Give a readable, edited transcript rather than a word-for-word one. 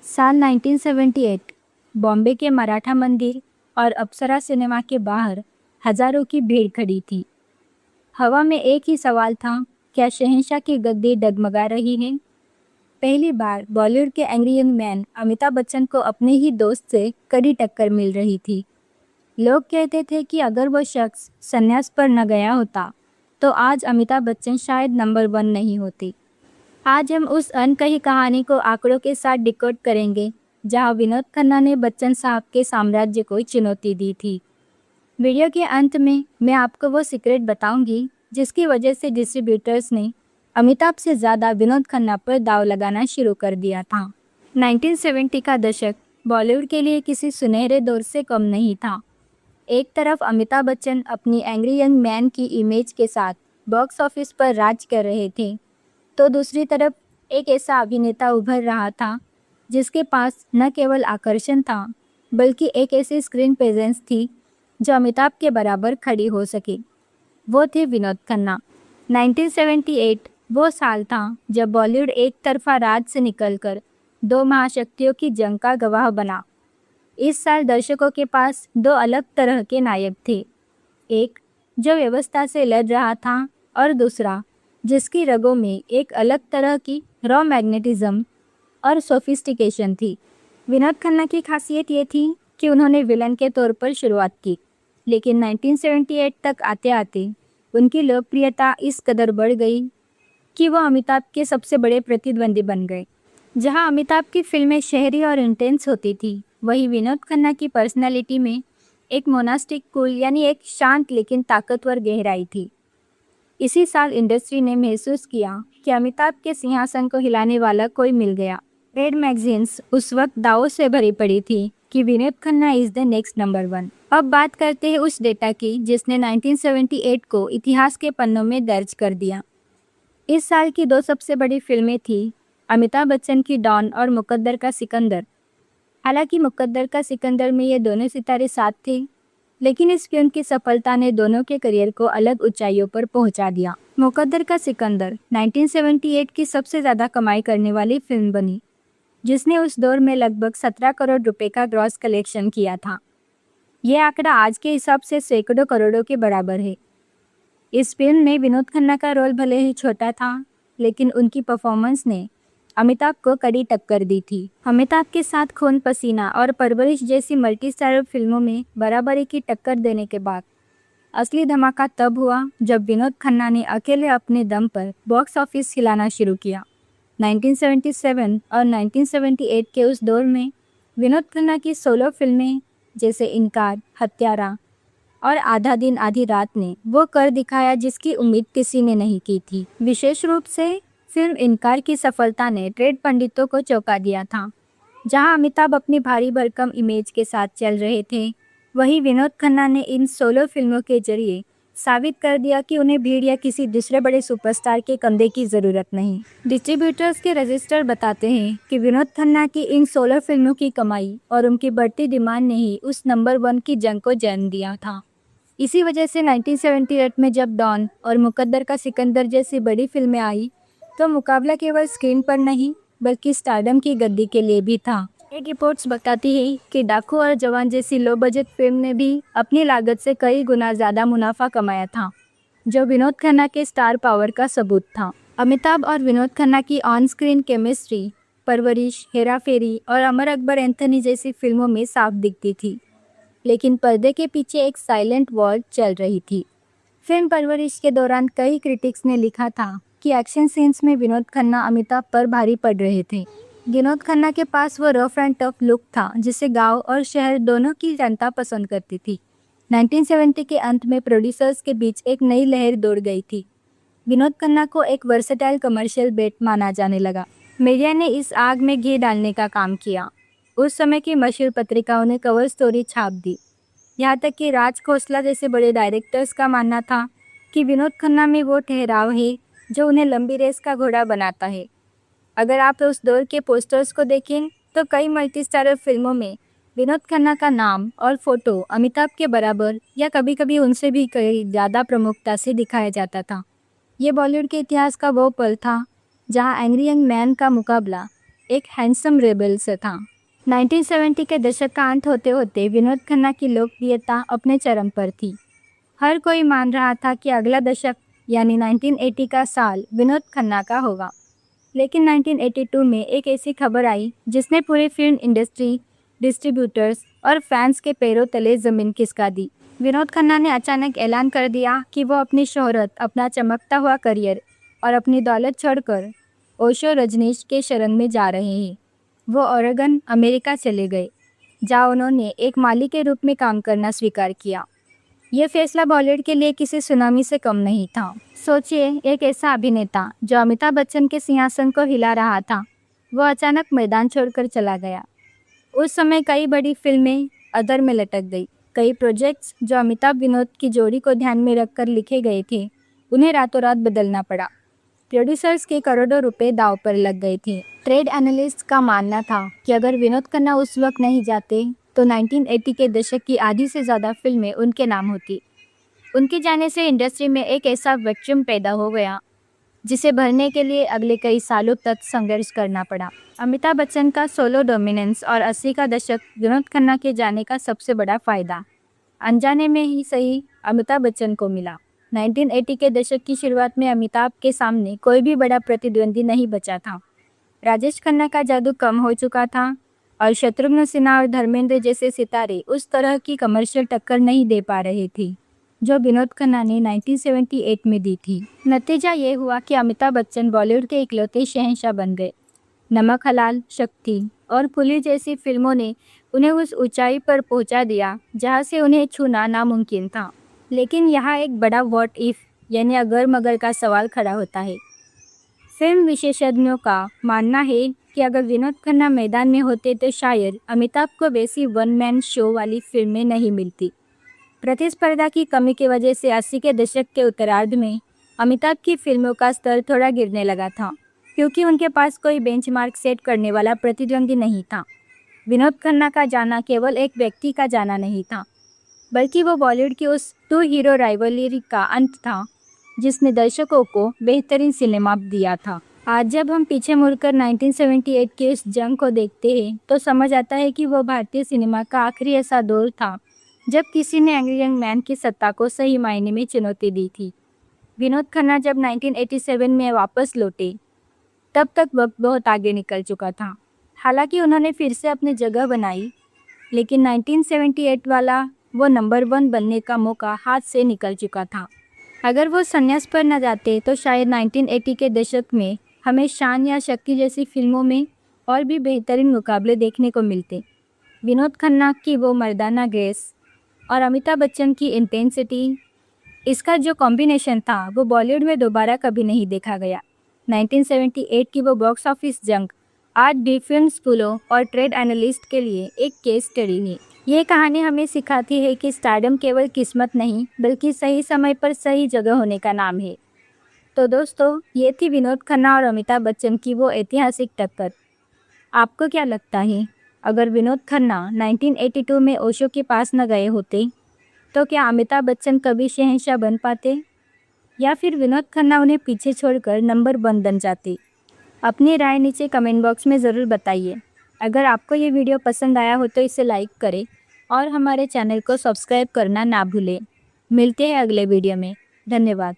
साल 1978 बॉम्बे के मराठा मंदिर और अप्सरा सिनेमा के बाहर हजारों की भीड़ खड़ी थी। हवा में एक ही सवाल था, क्या शहंशाह की गद्दी डगमगा रही है? पहली बार बॉलीवुड के angry young man Amitabh Bachchan को अपने ही दोस्त से कड़ी टक्कर मिल रही थी। लोग कहते थे कि अगर वो शख्स संन्यास पर न गया होता तो आज अमिताभ बच्चन शायद नंबर 1 नहीं होती। आज हम उस अनकही कहानी को आंकड़ों के साथ डिकोड करेंगे, जहां विनोद खन्ना ने बच्चन साहब के साम्राज्य को चुनौती दी थी। वीडियो के अंत में मैं आपको वो सीक्रेट बताऊंगी जिसकी वजह से डिस्ट्रीब्यूटर्स ने अमिताभ से ज़्यादा विनोद खन्ना पर दांव लगाना शुरू कर दिया था। 1970 का दशक बॉलीवुड के लिए किसी सुनहरे दौर से कम नहीं था। एक तरफ अमिताभ बच्चन अपनी एंग्री यंग मैन की इमेज के साथ बॉक्स ऑफिस पर राज कर रहे थे, तो दूसरी तरफ एक ऐसा अभिनेता उभर रहा था जिसके पास न केवल आकर्षण था बल्कि एक ऐसी स्क्रीन प्रेजेंस थी जो अमिताभ के बराबर खड़ी हो सके। वो थे विनोद खन्ना। 1978 वो साल था जब बॉलीवुड एक तरफा राज से निकलकर दो महाशक्तियों की जंग का गवाह बना। इस साल दर्शकों के पास दो अलग तरह के नायक थे, एक जो व्यवस्था से लड़ रहा था और दूसरा जिसकी रगों में एक अलग तरह की रॉ मैग्नेटिज्म और सोफिस्टिकेशन थी। विनोद खन्ना की खासियत ये थी कि उन्होंने विलन के तौर पर शुरुआत की, लेकिन 1978 तक आते आते उनकी लोकप्रियता इस कदर बढ़ गई कि वो अमिताभ के सबसे बड़े प्रतिद्वंदी बन गए। जहां अमिताभ की फिल्में शहरी और इंटेंस होती थी, वहीं विनोद खन्ना की पर्सनैलिटी में एक मोनास्टिक कूल यानी एक शांत लेकिन ताकतवर गहराई थी। इसी साल इंडस्ट्री ने महसूस किया कि अमिताभ के सिंहासन को हिलाने वाला कोई मिल गया। रेड मैगजीन्स उस वक्त दावों से भरी पड़ी थी कि Vinod Khanna is the next number 1। अब बात करते हैं उस डेटा की जिसने 1978 को इतिहास के पन्नों में दर्ज कर दिया। इस साल की दो सबसे बड़ी फिल्में थी अमिताभ बच्चन की डॉन और मुकद्दर का सिकंदर। हालांकि मुकद्दर का सिकंदर में ये दोनों सितारे साथ थे, लेकिन इस फिल्म की सफलता ने दोनों के करियर को अलग ऊंचाइयों पर पहुंचा दिया। मुकद्दर का सिकंदर 1978 की सबसे ज़्यादा कमाई करने वाली फिल्म बनी, जिसने उस दौर में लगभग 17 करोड़ रुपए का ग्रॉस कलेक्शन किया था। यह आंकड़ा आज के हिसाब से सैकड़ों करोड़ों के बराबर है। इस फिल्म में विनोद खन्ना का रोल भले ही छोटा था, लेकिन उनकी परफॉर्मेंस ने अमिताभ को कड़ी टक्कर दी थी। अमिताभ के साथ खून पसीना और परवरिश जैसी मल्टी स्टारर फिल्मों में बराबरी की टक्कर देने के बाद असली धमाका तब हुआ जब विनोद खन्ना ने अकेले अपने दम पर बॉक्स ऑफिस हिलाना शुरू किया। 1977 और 1978 के उस दौर में विनोद खन्ना की सोलो फिल्में जैसे इनकार, हत्यारा और आधा दिन आधी रात ने वो कर दिखाया जिसकी उम्मीद किसी ने नहीं की थी। विशेष रूप से फिल्म इनकार की सफलता ने ट्रेड पंडितों को चौंका दिया था। जहां अमिताभ अपनी भारी भरकम इमेज के साथ चल रहे थे, वहीं विनोद खन्ना ने इन सोलो फिल्मों के जरिए साबित कर दिया कि उन्हें भीड़ या किसी दूसरे बड़े सुपरस्टार के कंधे की ज़रूरत नहीं। डिस्ट्रीब्यूटर्स के रजिस्टर बताते हैं कि विनोद खन्ना की इन सोलो फिल्मों की कमाई और उनकी बढ़ती डिमांड ने ही उस नंबर 1 की जंग को जन्म दिया था। इसी वजह से 1978 में जब डॉन और मुकद्दर का सिकंदर जैसी बड़ी फिल्में आई, तो मुकाबला केवल स्क्रीन पर नहीं बल्कि स्टारडम की गद्दी के लिए भी था। एक रिपोर्ट्स बताती है कि डाकू और जवान जैसी लो बजट फिल्म ने भी अपनी लागत से कई गुना ज़्यादा मुनाफा कमाया था, जो विनोद खन्ना के स्टार पावर का सबूत था। अमिताभ और विनोद खन्ना की ऑन स्क्रीन केमिस्ट्री परवरिश, हेरा फेरी और अमर अकबर एंथनी जैसी फिल्मों में साफ दिखती थी, लेकिन पर्दे के पीछे एक साइलेंट वॉर चल रही थी। फिल्म परवरिश के दौरान कई क्रिटिक्स ने लिखा था कि एक्शन सीन्स में विनोद खन्ना अमिताभ पर भारी पड़ रहे थे। विनोद खन्ना के पास वो रफ एंड टफ लुक था जिसे गांव और शहर दोनों की जनता पसंद करती थी। 1970 के अंत में प्रोड्यूसर्स के बीच एक नई लहर दौड़ गई थी। विनोद खन्ना को एक वर्सेटाइल कमर्शियल बेट माना जाने लगा। मीडिया ने इस आग में घी डालने का काम किया। उस समय की मशहूर पत्रिकाओं ने कवर स्टोरी छाप दी। यहाँ तक कि राज खोसला जैसे बड़े डायरेक्टर्स का मानना था कि विनोद खन्ना में वो ठहराव है जो उन्हें लंबी रेस का घोड़ा बनाता है। अगर आप उस दौर के पोस्टर्स को देखें तो कई मल्टी स्टारर फिल्मों में विनोद खन्ना का नाम और फोटो अमिताभ के बराबर या कभी-कभी उनसे भी कई ज़्यादा प्रमुखता से दिखाया जाता था। ये बॉलीवुड के इतिहास का वो पल था जहां एंग्री यंग मैन का मुकाबला एक हैंडसम रेबल से था। 1970 के दशक का अंत होते होते विनोद खन्ना की लोकप्रियता अपने चरम पर थी। हर कोई मान रहा था कि अगला दशक यानी 1980 का साल विनोद खन्ना का होगा। लेकिन 1982 में एक ऐसी खबर आई जिसने पूरी फिल्म इंडस्ट्री, डिस्ट्रीब्यूटर्स और फैंस के पैरों तले ज़मीन खिसका दी। विनोद खन्ना ने अचानक ऐलान कर दिया कि वो अपनी शोहरत, अपना चमकता हुआ करियर और अपनी दौलत छोड़कर ओशो रजनीश के शरण में जा रहे हैं। वो ओरेगन, अमेरिका चले गए, जहाँ उन्होंने एक माली के रूप में काम करना स्वीकार किया। ये फैसला बॉलीवुड के लिए किसी सुनामी से कम नहीं था। सोचिए, एक ऐसा अभिनेता जो अमिताभ बच्चन के सिंहासन को हिला रहा था, वो अचानक मैदान छोड़कर चला गया। उस समय कई बड़ी फिल्में अधर में लटक गई। कई प्रोजेक्ट्स जो अमिताभ विनोद की जोड़ी को ध्यान में रखकर लिखे गए थे, उन्हें रातों रात बदलना पड़ा। प्रोड्यूसर्स के करोड़ों रुपए दांव पर लग गए थे। ट्रेड एनालिस्ट का मानना था कि अगर विनोद खन्ना उस वक्त नहीं जाते तो 1980 के दशक की आधी से ज़्यादा फिल्में उनके नाम होती। उनके जाने से इंडस्ट्री में एक ऐसा वैक्यूम पैदा हो गया जिसे भरने के लिए अगले कई सालों तक संघर्ष करना पड़ा। अमिताभ बच्चन का सोलो डोमिनेंस और 80 का दशक विनोद खन्ना के जाने का सबसे बड़ा फायदा अनजाने में ही सही अमिताभ बच्चन को मिला। 1980 के दशक की शुरुआत में अमिताभ के सामने कोई भी बड़ा प्रतिद्वंदी नहीं बचा था। राजेश खन्ना का जादू कम हो चुका था और शत्रुघ्न सिन्हा और धर्मेंद्र जैसे सितारे उस तरह की कमर्शियल टक्कर नहीं दे पा रहे थे जो विनोद खन्ना ने 1978 में दी थी। नतीजा ये हुआ कि अमिताभ बच्चन बॉलीवुड के इकलौते शहंशाह बन गए। नमक हलाल, शक्ति और पुली जैसी फिल्मों ने उन्हें उस ऊंचाई पर पहुंचा दिया जहां से उन्हें छूना नामुमकिन था। लेकिन यहाँ एक बड़ा व्हाट इफ यानी अगर मगर का सवाल खड़ा होता है। फिल्म विशेषज्ञों का मानना है कि अगर विनोद खन्ना मैदान में होते तो शायद अमिताभ को वैसी वन मैन शो वाली फिल्में नहीं मिलती। प्रतिस्पर्धा की कमी की वजह से 80 के दशक के उत्तरार्ध में अमिताभ की फिल्मों का स्तर थोड़ा गिरने लगा था, क्योंकि उनके पास कोई बेंचमार्क सेट करने वाला प्रतिद्वंदी नहीं था। विनोद खन्ना का जाना केवल एक व्यक्ति का जाना नहीं था, बल्कि वो बॉलीवुड की उस टू हीरो राइवलरी का अंत था जिसने दर्शकों को बेहतरीन सिनेमा दिया था। आज जब हम पीछे मुड़कर 1978 के इस जंग को देखते हैं तो समझ आता है कि वो भारतीय सिनेमा का आखिरी ऐसा दौर था जब किसी ने एंग्री यंग मैन की सत्ता को सही मायने में चुनौती दी थी। विनोद खन्ना जब 1987 में वापस लौटे तब तक वक्त बहुत आगे निकल चुका था। हालांकि उन्होंने फिर से अपनी जगह बनाई, लेकिन 1978 वाला वो नंबर 1 बनने का मौका हाथ से निकल चुका था। अगर वो संन्यास पर न जाते तो शायद 1980 के दशक में हमें शान या शक्ति जैसी फिल्मों में और भी बेहतरीन मुकाबले देखने को मिलते। विनोद खन्ना की वो मर्दाना ग्रेस और अमिताभ बच्चन की इंटेंसिटी, इसका जो कॉम्बिनेशन था वो बॉलीवुड में दोबारा कभी नहीं देखा गया। 1978 की वो बॉक्स ऑफिस जंग आज भी फिल्म स्कूलों और ट्रेड एनालिस्ट के लिए एक केस स्टडी है। ये कहानी हमें सिखाती है कि स्टारडम केवल किस्मत नहीं बल्कि सही समय पर सही जगह होने का नाम है। तो दोस्तों, ये थी विनोद खन्ना और अमिताभ बच्चन की वो ऐतिहासिक टक्कर। आपको क्या लगता है, अगर विनोद खन्ना 1982 में ओशो के पास न गए होते तो क्या अमिताभ बच्चन कभी शहंशाह बन पाते, या फिर विनोद खन्ना उन्हें पीछे छोड़कर नंबर 1 बन जाते? अपनी राय नीचे कमेंट बॉक्स में ज़रूर बताइए। अगर आपको ये वीडियो पसंद आया हो तो इसे लाइक करें और हमारे चैनल को सब्सक्राइब करना ना भूलें। मिलते हैं अगले वीडियो में। धन्यवाद।